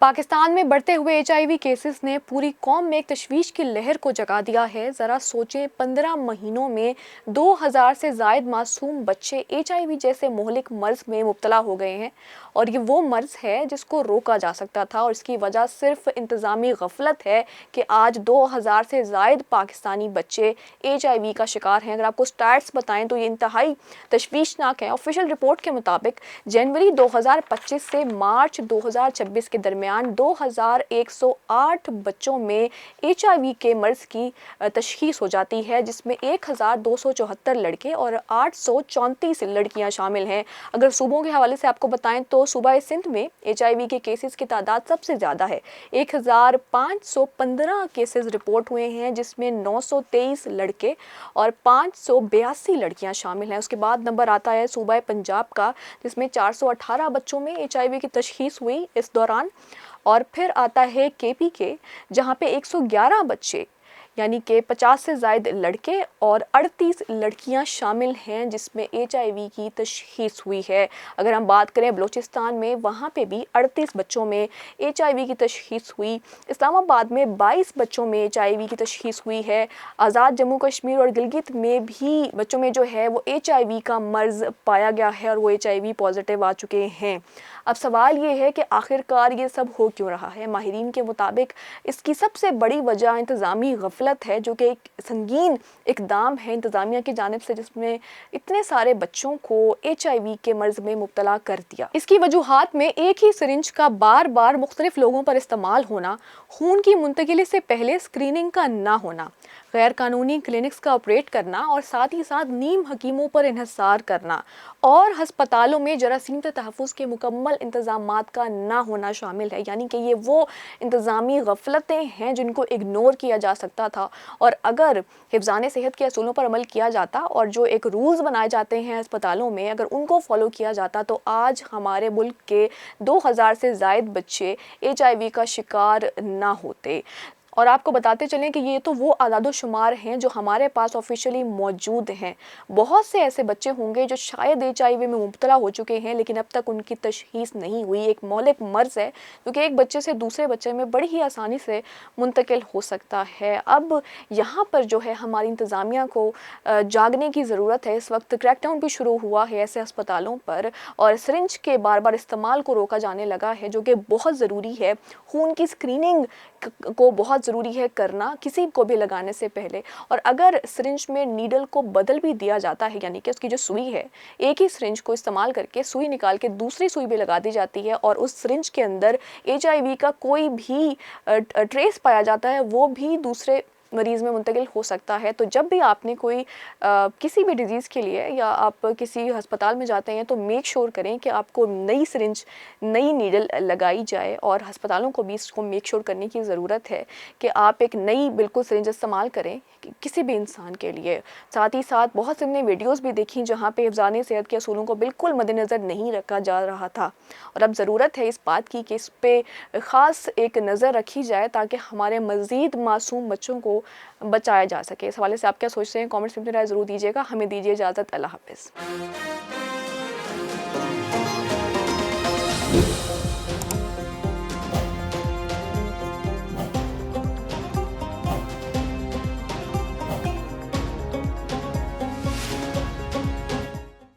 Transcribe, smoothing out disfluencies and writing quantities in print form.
पाकिस्तान में बढ़ते हुए एचआईवी केसेस ने पूरी कौम में एक तशवीश की लहर को जगा दिया है। ज़रा सोचें, 15 महीनों में 2000 से ज़ायद मासूम बच्चे एचआईवी जैसे मोहलिक मर्ज़ में मुब्तला हो गए हैं और ये वो मर्ज़ है जिसको रोका जा सकता था और इसकी वजह सिर्फ इंतज़ामी गफलत है कि आज 2000 से ज़ायद पाकिस्तानी बच्चे एचआईवी का शिकार हैं। अगर आपको स्टैट्स बताएं तो ये इंतहाई तशवीशनाक है। ऑफिशियल रिपोर्ट के मुताबिक जनवरी 2025 से मार्च 2026 के दरमियान 2108 बच्चों में एचआईवी के मर्ज की तशखीस हो जाती है, जिसमें 1274 लड़के और 834 लड़कियां शामिल हैं। अगर सूबों के हवाले से आपको बताएं तो सूबा सिंध में एचआईवी के केसेस की तादाद सबसे ज़्यादा है। 1515 केसेस रिपोर्ट हुए हैं, जिसमें 923 लड़के और 582 लड़कियां शामिल हैं। उसके बाद नंबर आता है सूबा पंजाब का, जिसमें 418 बच्चों में एचआईवी की तशखीस हुई इस दौरान। और फिर आता है केपी के, जहां पे 111 बच्चे यानी कि 50 से ज़ायद लड़के और 38 लड़कियां शामिल हैं, जिसमें एचआईवी की तशखीस हुई है। अगर हम बात करें बलूचिस्तान में, वहाँ पे भी 38 बच्चों में एचआईवी की तशखीस हुई। इस्लामाबाद में 22 बच्चों में एचआईवी की तशखीस हुई है। आज़ाद जम्मू कश्मीर और गिलगित में भी बच्चों में जो है वो एचआईवी का मर्ज़ पाया गया है और वो एचआईवी पॉजिटिव आ चुके हैं। अब सवाल ये है कि आखिरकार ये सब हो क्यों रहा है। माहिरीन के मुताबिक इसकी सबसे बड़ी वजह इंतज़ामी गफलत है, जो कि एक संगीन इक़दाम है इंतज़ामिया की जानिब से, जिसमें इतने सारे बच्चों को एचआईवी के मर्ज़ में मुब्तला कर दिया। इसकी वजूहात में एक ही सिरिंज का बार बार मुख्तलिफ लोगों पर इस्तेमाल होना, खून की मुंतकिली से पहले स्क्रीनिंग का ना होना, गैर कानूनी क्लिनिक्स का ऑपरेट करना और साथ ही साथ नीम हकीमों पर इन्हिसार करना और हस्पतालों में जरासीम से तहफ़्फ़ुज़ के मुकम्मल इंतज़ामात का ना होना शामिल है। यानी कि ये वो इंतज़ामी गफलतें हैं जिनको इग्नोर किया जा सकता था, और अगर हिफ़्ज़ाने सेहत के असूलों पर अमल किया जाता और जो एक रूल्स बनाए जाते हैं अस्पतालों में, अगर उनको फॉलो किया जाता तो आज हमारे मुल्क के 2000 से ज़ायद बच्चे एचआईवी का शिकार ना होते। और आपको बताते चलें कि ये तो वो आदाद-ओ-शुमार हैं जो हमारे पास ऑफिशियली मौजूद हैं। बहुत से ऐसे बच्चे होंगे जो शायद एचआईवी में मुब्तला हो चुके हैं, लेकिन अब तक उनकी तशख़ीस नहीं हुई। एक मौलिक मर्ज़ है क्योंकि एक बच्चे से दूसरे बच्चे में बड़ी ही आसानी से मुंतकिल हो सकता है। अब यहाँ पर जो है हमारी इंतज़ामिया को जागने की ज़रूरत है। इस वक्त क्रैकडाउन भी शुरू हुआ है ऐसे अस्पतालों पर और सिरिंज के बार बार इस्तेमाल को रोका जाने लगा है, जो कि बहुत ज़रूरी है। खून की स्क्रीनिंग को बहुत ज़रूरी है करना किसी को भी लगाने से पहले। और अगर सिरिंज में नीडल को बदल भी दिया जाता है, यानी कि उसकी जो सुई है, एक ही सिरिंज को इस्तेमाल करके सुई निकाल के दूसरी सुई भी लगा दी जाती है और उस सिरिंज के अंदर एचआईवी का कोई भी ट्रेस पाया जाता है, वो भी दूसरे मरीज़ में मुंतकिल हो सकता है। तो जब भी आपने कोई किसी भी डिज़ीज़ के लिए या आप किसी अस्पताल में जाते हैं तो मेक श्योर करें कि आपको नई सिरिंज, नई नीडल लगाई जाए। और अस्पतालों को भी इसको मेक श्योर करने की ज़रूरत है कि आप एक नई बिल्कुल सिरिंज इस्तेमाल करें किसी भी इंसान के लिए। साथ ही साथ बहुत से हमने वीडियोज़ भी देखी जहाँ पे हिफ़्ज़ाने सेहत के असूलों को बिल्कुल मद्देनज़र नहीं रखा जा रहा था, और अब ज़रूरत है इस बात की कि इस पे ख़ास एक नज़र रखी जाए ताकि हमारे मज़ीद मासूम बच्चों को बचाया जा सके। इस हवाले से आप क्या सोचते हैं? कमेंट्स में अपनी राय ज़रूर दीजिएगा। हमें दीजिए इजाज़त। अल्लाह हाफ़िज़।